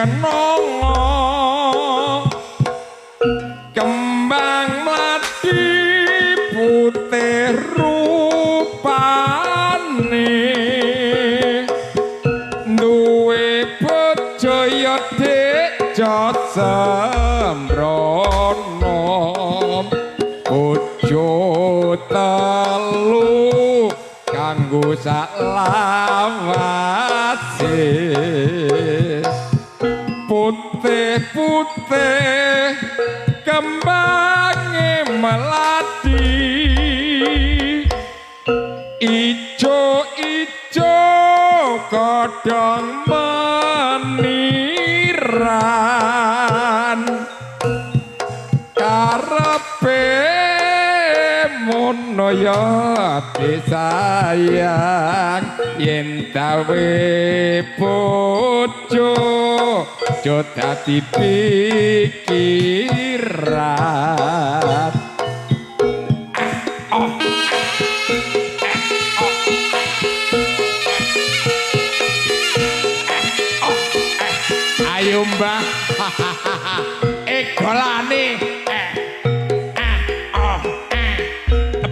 kenongo kembang mladi putih rupane duwe bojo ya dicot sembrono bojo telu kanggo saklawase putih-putih kembange melati ijo-ijo kodhong meniran karepe mono ya disayang yen dawe bojo aja dadi pikiran ayo mbah golane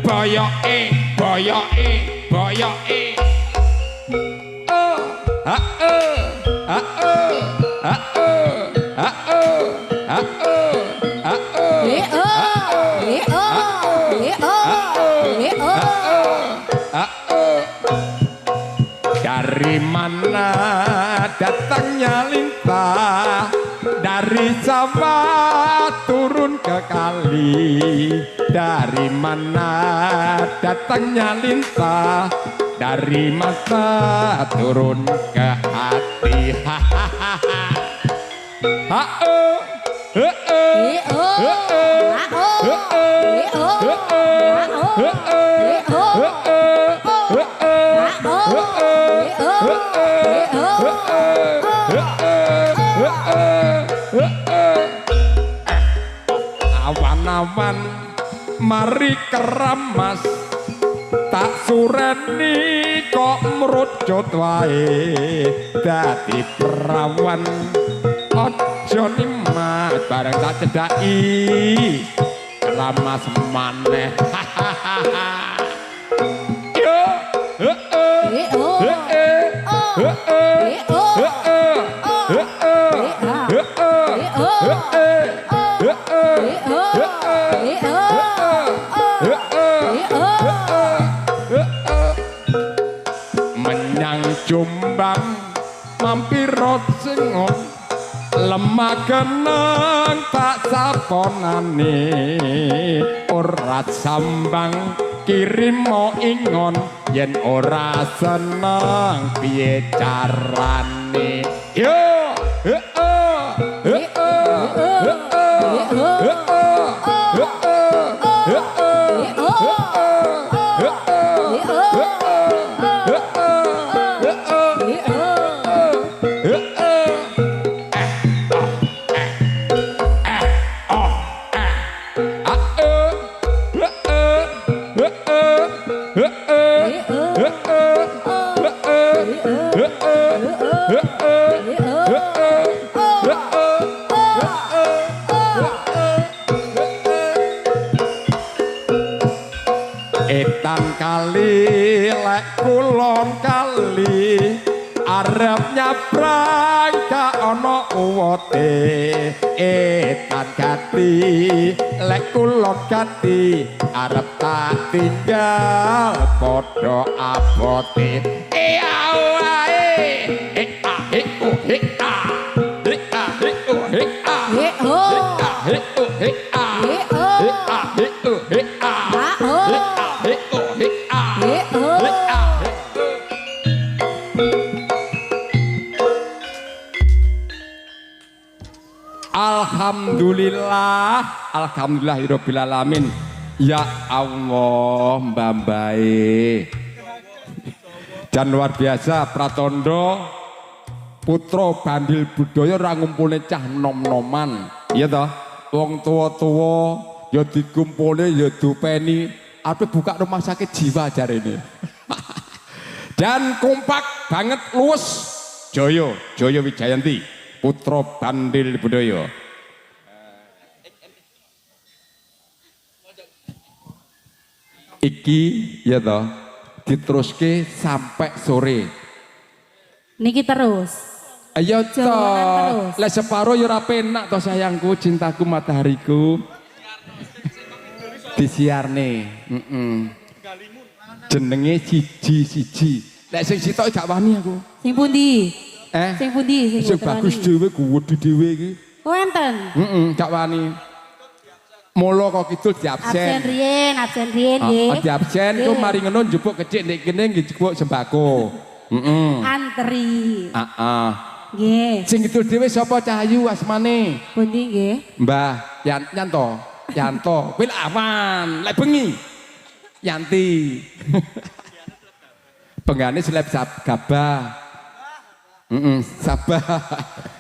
boyoke boyoke boyoke dari mana datangnya lintah dari sawah turun ke kali dari mana datangnya lintah dari mata turun ke hati awan-awan mari keramas tak sureni kok mrujut wae dadi perawan aja nimat bareng tak cedhaki keramas maneh yo menyang Jombang mampir singon lemah kenang tak saponane ora sambang kirim mo ingon yen ora seneng piye carane yo etan kali lek kulon kali arep nyabrang gak ana uwote etan gati lek kulon gati arep tak tinggal padha abote Alhamdulillah, alhamdulillahirabbil alamin. Ya Allah, mbambae. Dan luar biasa Pratondo putra bandil budaya ora ngumpulne cah nom-noman. Iya toh? Wong tua-tua ya dikumpulne ya dupeni, ape buka rumah sakit jiwa jarene. Dan kompak banget luwes. Joyo Wijayanti. putra Bandil Budaya. Iki ya toh diteruske sampai sore. Niki terus. Ayo Jangan toh, terus. lek separo ya ora penak toh sayangku, cintaku, matahariku. Disiarne, jenenge siji-siji. Lek sing sitok gak wani aku. Sing pundi? Eh? Sing pundi Sing bagus dhewe kuwedi dhewe iki. Oh enten. Gak wani. Mula kok kidul Absen diabsen. riyen nggih. Diabsen ku mari ngono njupuk kecik ndek kene nggih njupuk sembako. Antri. Heeh. Nggih. Sing kidul dhewe sapa Cahayu asmane? Pundi nggih? Mbah Yanto. Yanto, kuwi aman, lek bengi. Yanti. Penggane seleb gabah. Sabah.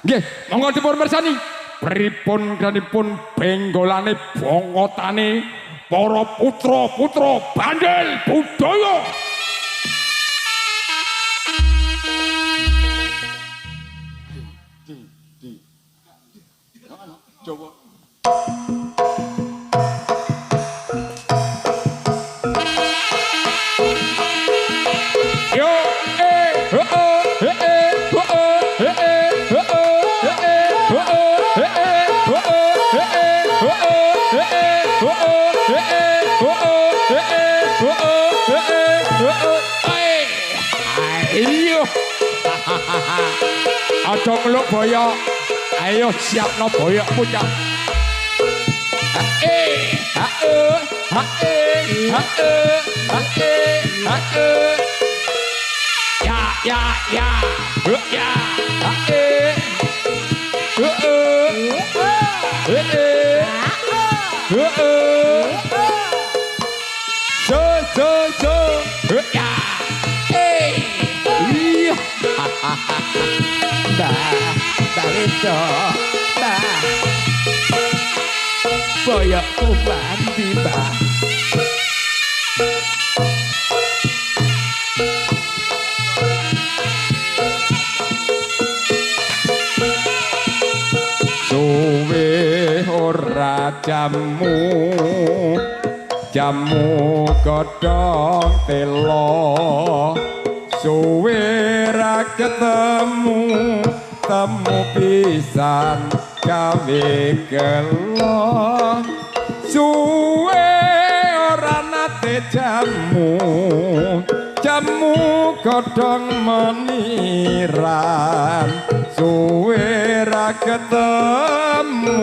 Nggih, monggo dipun mirsani. Pripun kanipun benggolane bongotane para putra-putra Bandil Budaya. Coba. Yo, ayo. Aja ngeluk boyok. Ayo siapno boyokmu cak. Boyokku mandi mbah. Suwe ora jamu godhong telo, suwe ra ketemu temu pisan gawe gelo, suwe ora nate jamu godhong meniran, suwe ra ketemu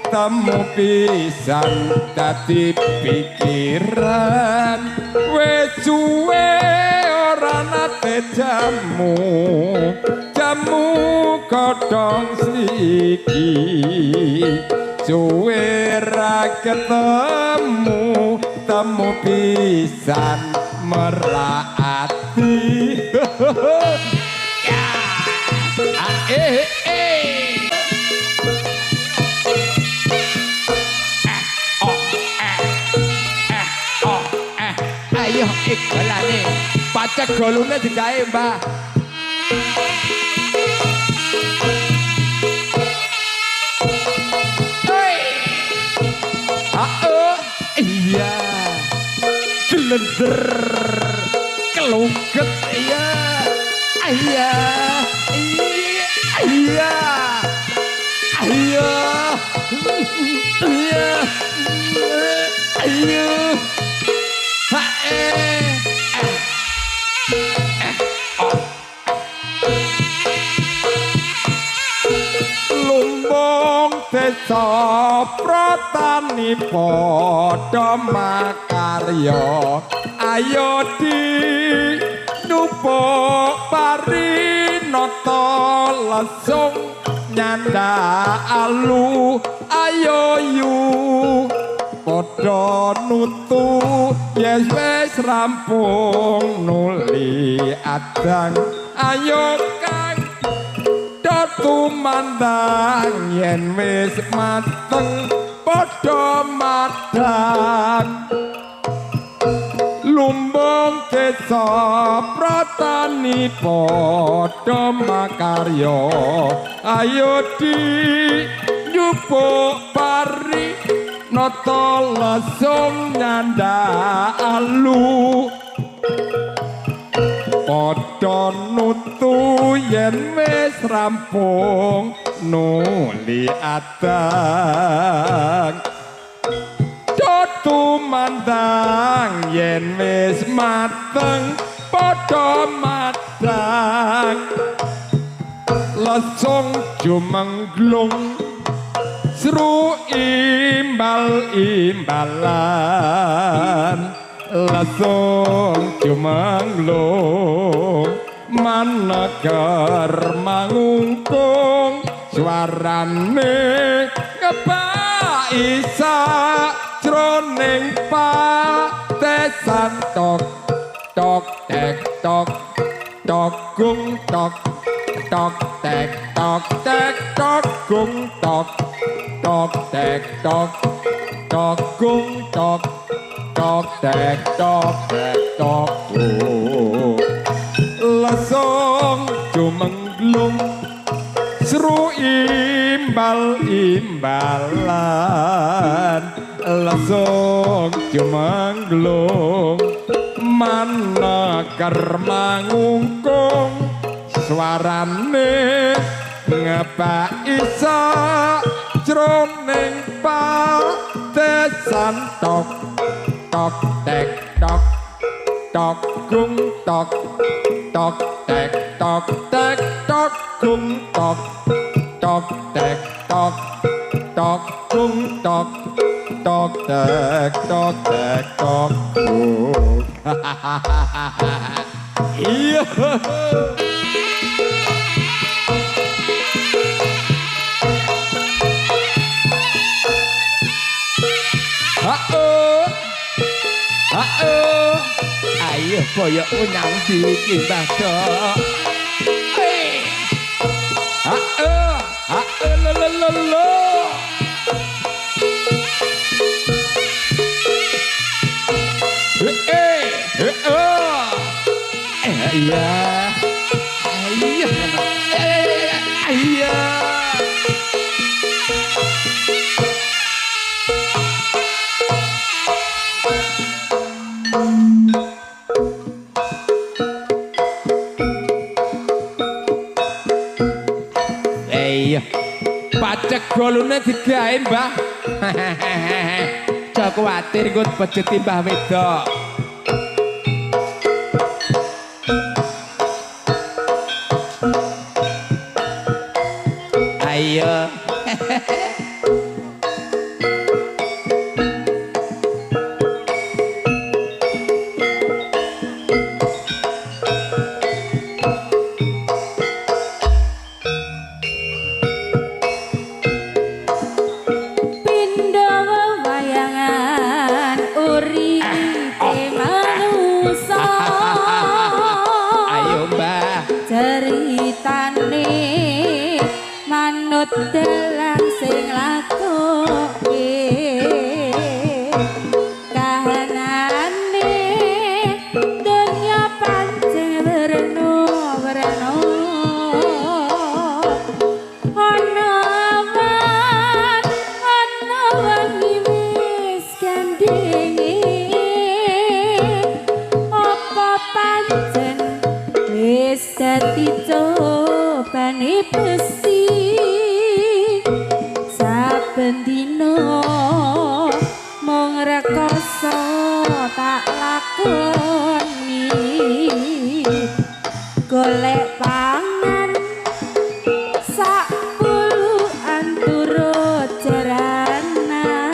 temu pisan dadi pikiran, wis suwe ora nate jamu godhong sliki, suwe ra ketemu temu pisan merati. Ayo ikbalane pacak golune digawe mbah. Iya gelender keluget iya iya iya iya iya iya lumbung desa pratani padha makarya, ayo di nupuk parinata lesung nyanda alu, ayo yu padha nutu yes wis rampung nuli adang, ayo kang datu mandang yen wis mateng padha madang. lumbung desa pratani padha makarya ayo di nyupuk pari nata langsung nyandalu padha nutu yen wis rampung nuli adang Dotu mandang yen wis mateng padha madang langsung jumenglung seru imbal-imbalan langsung jumenglung manegar mangungkung suarane ngebaisa jroning patesan tok tok tek tok tok gung tok tok tek tok tek tok gung tok tok tek tok tok gung tok tok tek tok langsung jumenglung seru imbal-imbalan langsung jumenglung manegar mangungkung suarane ngebaisa jroning patesan tok tok tek tok tok gung tok tok tek tok gung tok tok tek tok gung tok tek tok iya ayo boyo nyang bikin batok lo iya pacek golune digawe mbah aja kuwatir nggon bejeti mbah wedok ayo dalang sing lakoke kahanane dunya pancen werna-werna ana wengi wis gandenge apa pancen wis dadi cobane besi bendino mung rekoso tak lakoni golek pangan sak puluhan turut jarana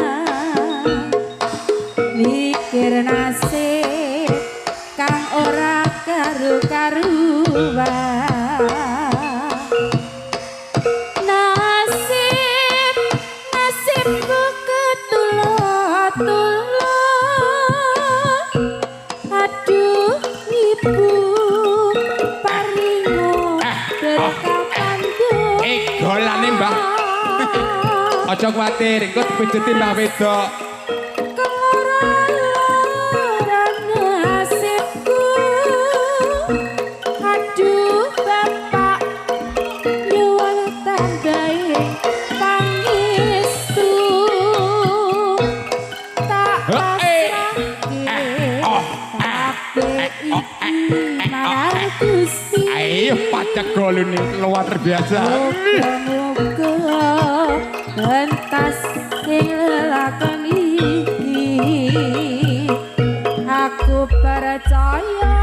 mikir nasib kang ora karu-karuan aduh ibu paringo berkapan golane mbah aja kuwatir engko dibejeti mbah wedok kemarahan pacak golun ini luar biasa. Muga-muga pentas ing lelakon iki aku percaya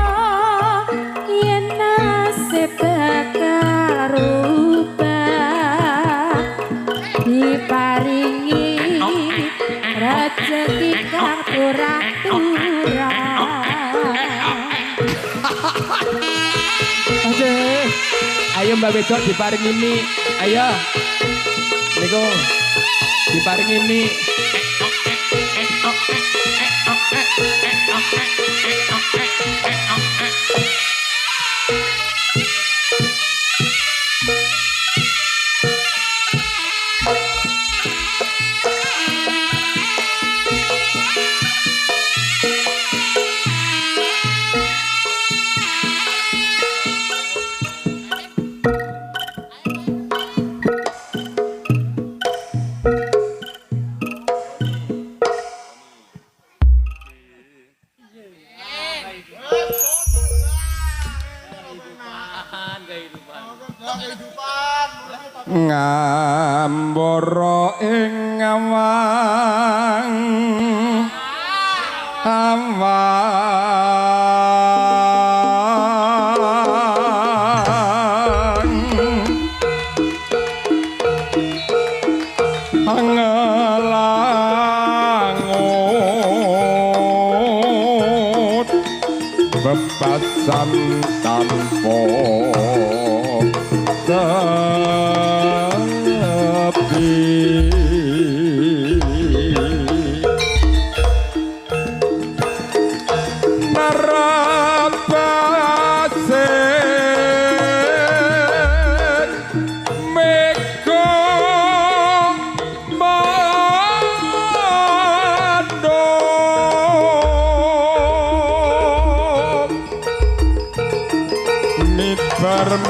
yen nasib bakal rubah diparingi rezeki kang turah-turah. Ayo Mbak Wedok diparingi mie. Ayo. Niku diparingi mie. Ngambara ing ngawang ngelangut bebasan tanpa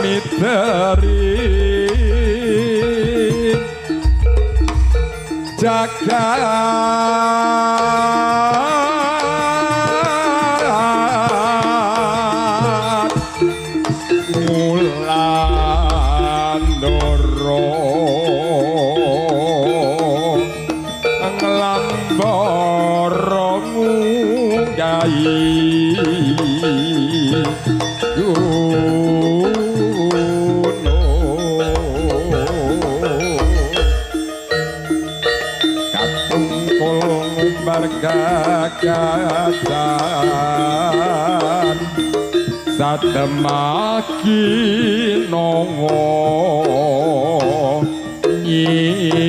miteri jagat Wulandara nglambara nggahi gagasan satemaki nongo nyimpi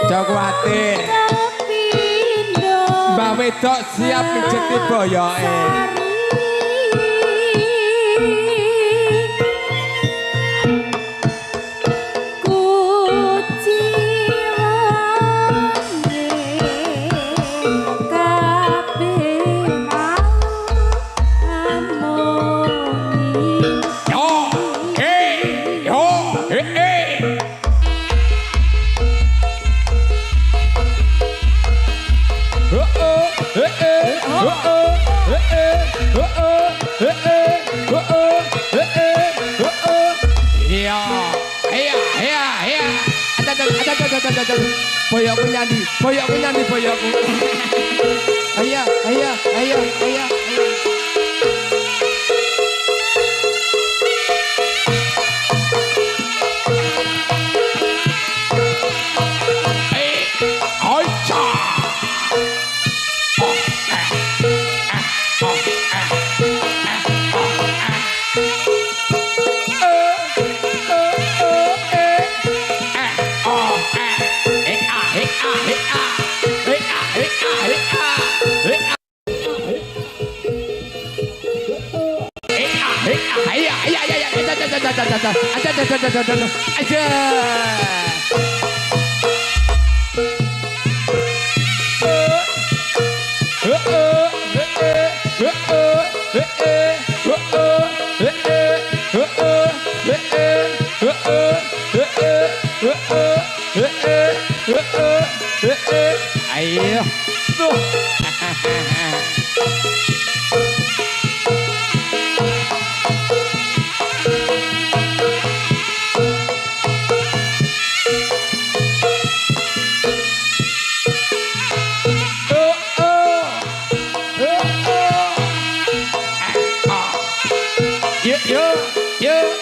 Jogwatir Mbak Wedok siap mijeti boyoke. Boyokku nyandi, boyokku. Ayo. Ayo.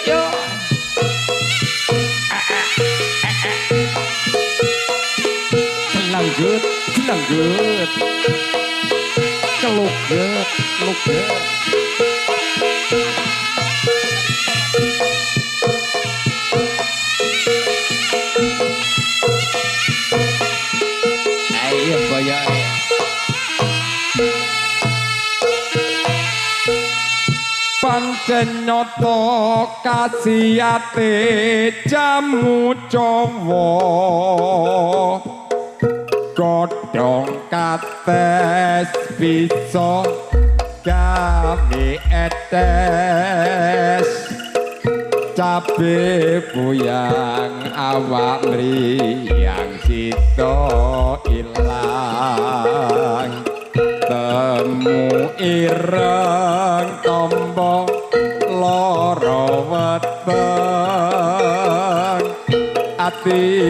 Yo. Senang good. Look good. Ayo boyok. Pancen nyoto kasiyate jamu Jawa godhong kates bisa gawe etes cabe buyang awak mriyang sida ilang temu ireng tombo lara weteng ati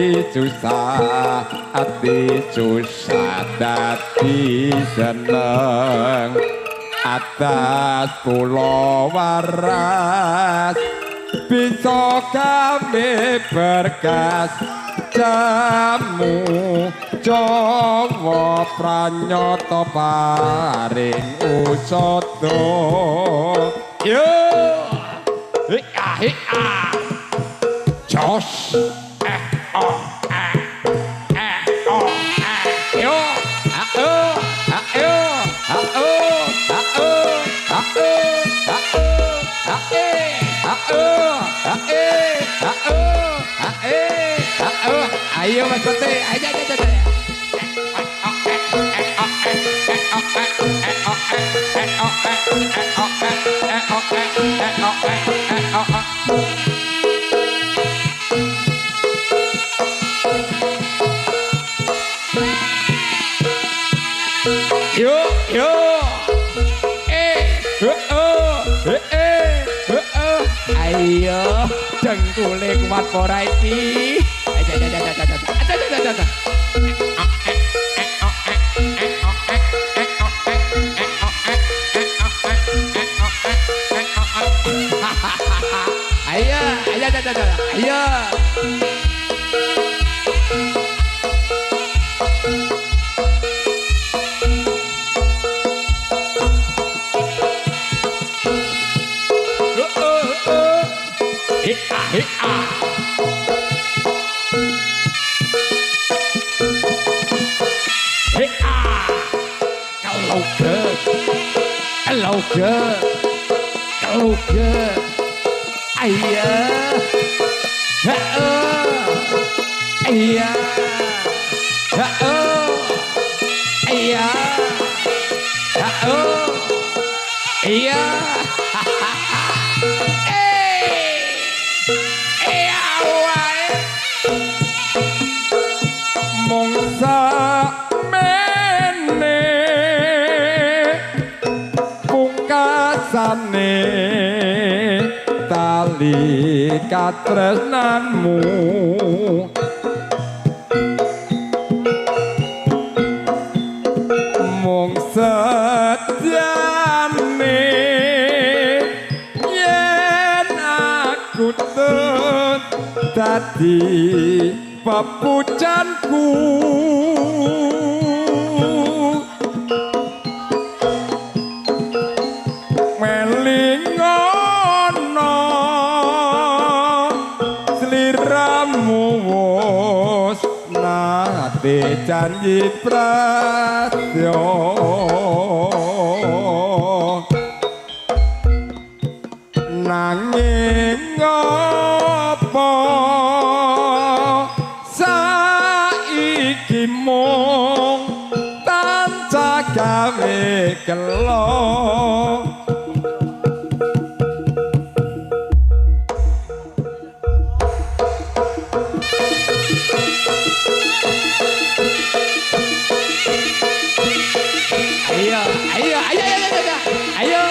susah dadi seneng atas pulau waras bisa kami berkas jamu Jawa pranyata paring usada yo Jos Ayo Mas Pete, ayo. Yo. Ayo, dengkule kuat ora iki. Ayo. Kalau ke ayah mongsa mene pungkasane tali katresnanmu senadyane yen aku tut dadi pepucanku melingono sliramu wis nate janji pratyo nanging ngopo saiki mung tansah gawe kelo Ayo, ayo, ayo, ayo, ayo, ayo.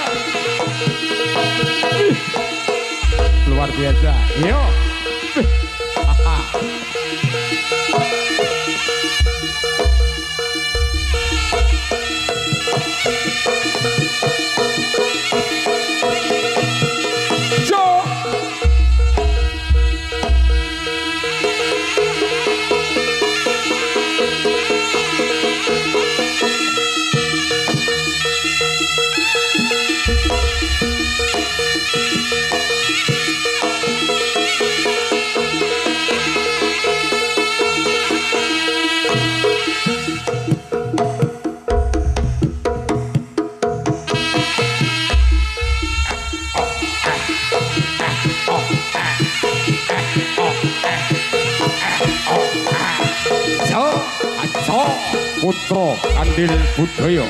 Luar biasa. Ayo. Putra Kandil Budaya.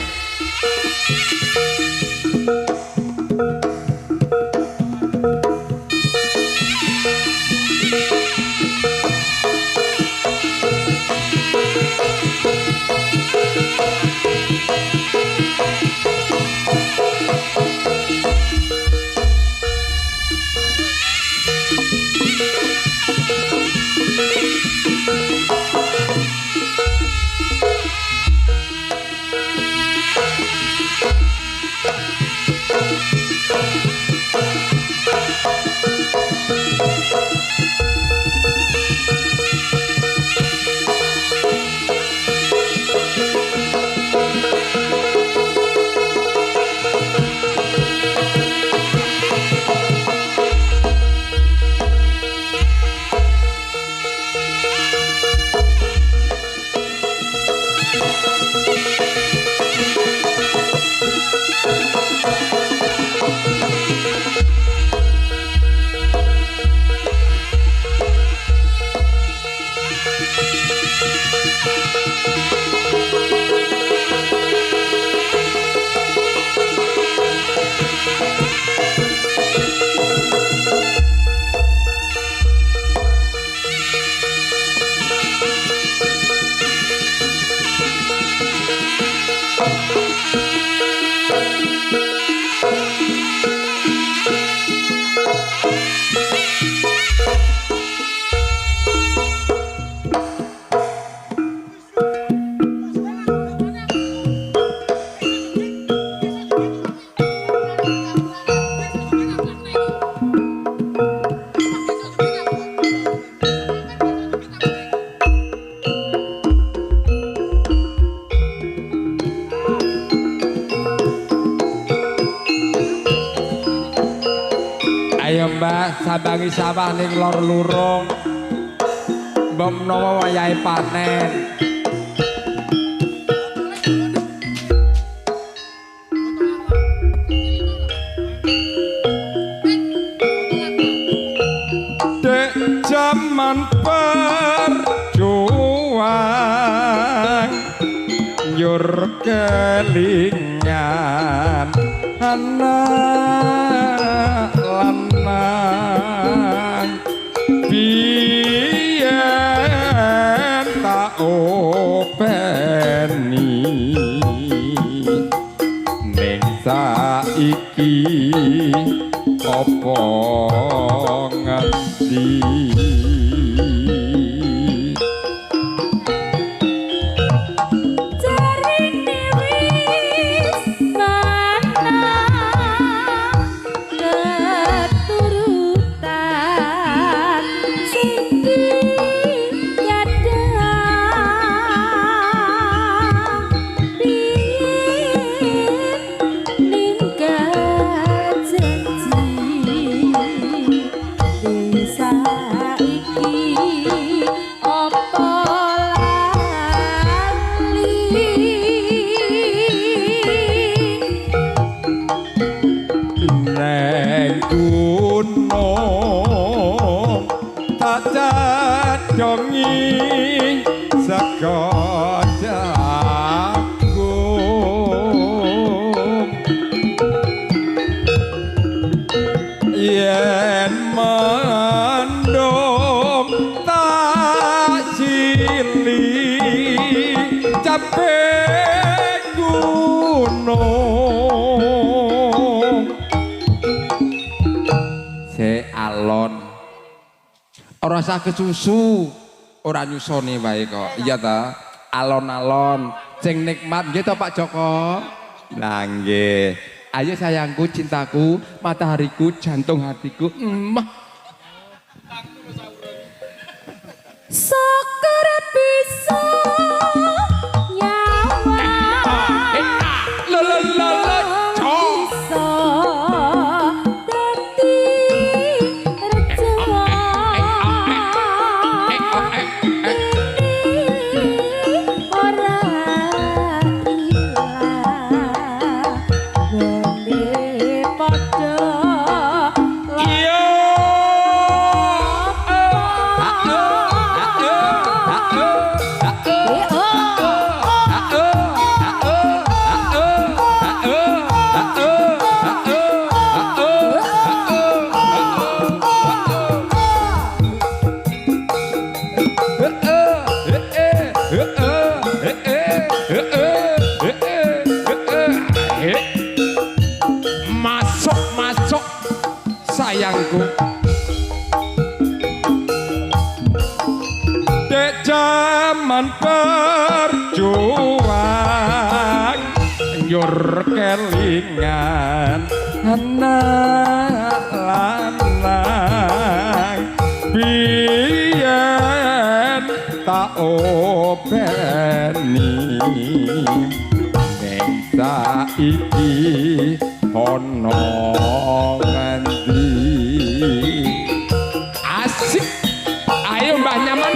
Ayo Mbah, sambangi sawah ning lor lurung. Mbok menawa wayahe panen. Dek jaman perjuang nyur kelingan anak lanang biyen tak openi ning saiki apa nganti Jarine wis rasa kesusu ora nyusoni wae kok iya ta alon-alon sing nikmat nggih to Pak Joko lah nggih ayo sayangku cintaku matahariku jantung hatiku Syukur bisa nyawa bisa dadi reja ini ora ilang wone padha masuk sayangku dek zaman perjuang nyur kelingan anak lanang biyen tak openi neng saiki ono ngendi asik ayo Mbah Nyaman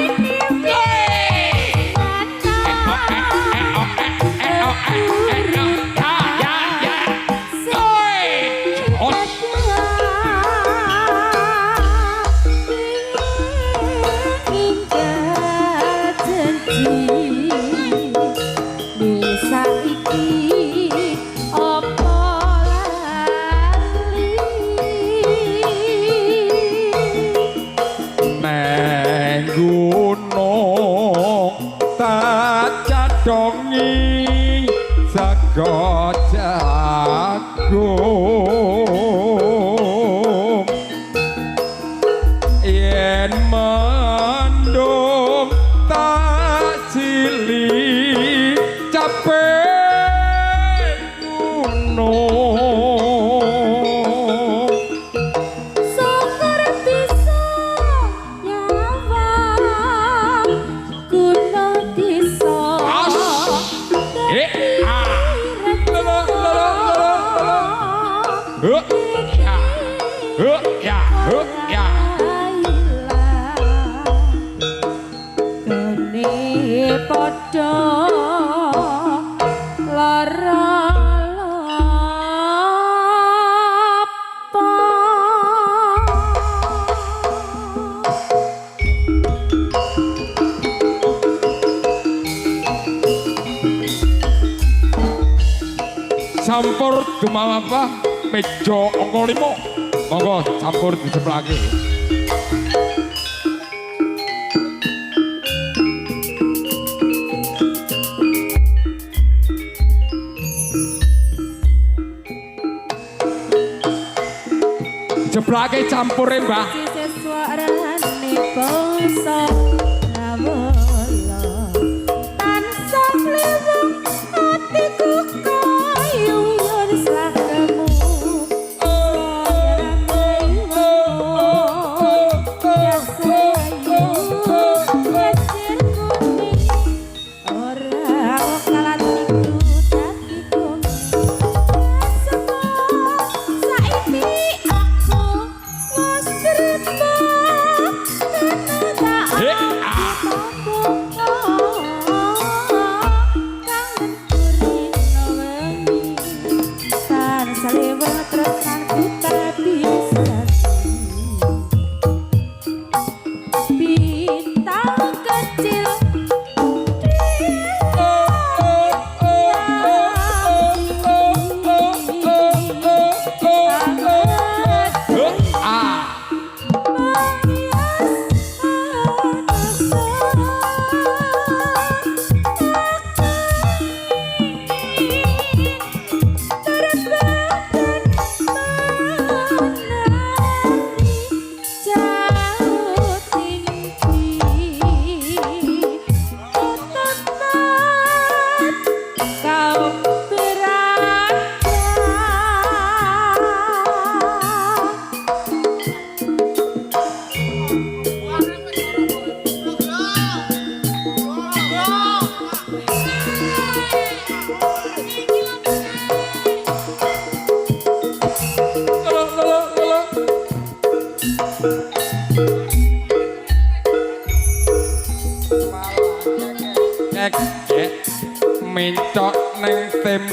dongi sego jagung yen mendung tak cilik capek gunung syukur bisa nyawa gunung bisa kene padha lara campur gemama apa meja angka 5 monggo campur di sebelah kiri sebelah kiri campur ya Mbah suarane bangsa nawala tansah leweng atiku kayu yen slakemu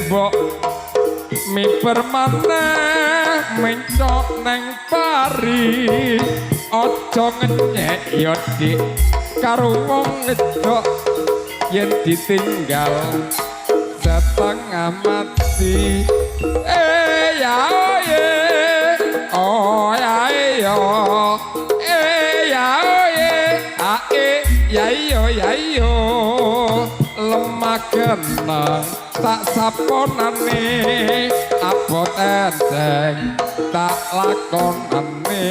mbok miper maneh mencok neng pari aja ngenyek ya dik karo wong wedok yen ditinggal setengah mati ya oye oh ya yo ya oye ya yo lemah kenang tak saponane abot enteng tak lakonane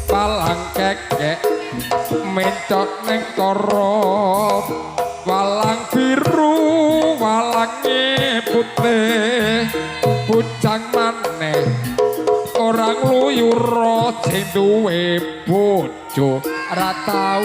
palang kekek mencot neng korop walang biru walange putih bujang maneh orang luyur sing duwe bojo ora tau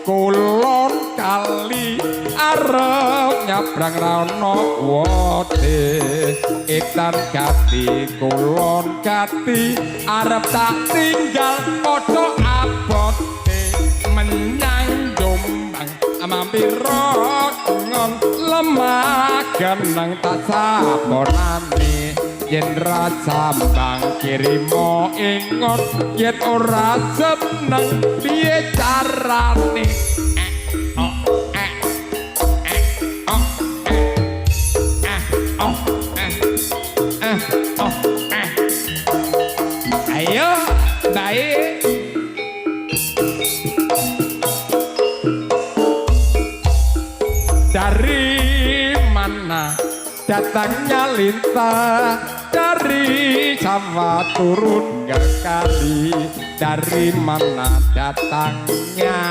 kulon kali arep nyabrang rana wote etan gati kulon gati arep tak tinggal padha abote menyang Jombang mampir ngon lemah geneng tak saponane yen ra sambang kirimo ingon yen ora seneng piye carane ayo baik dari mana datangnya lintah dari sawah turun ke kali dari mana datangnya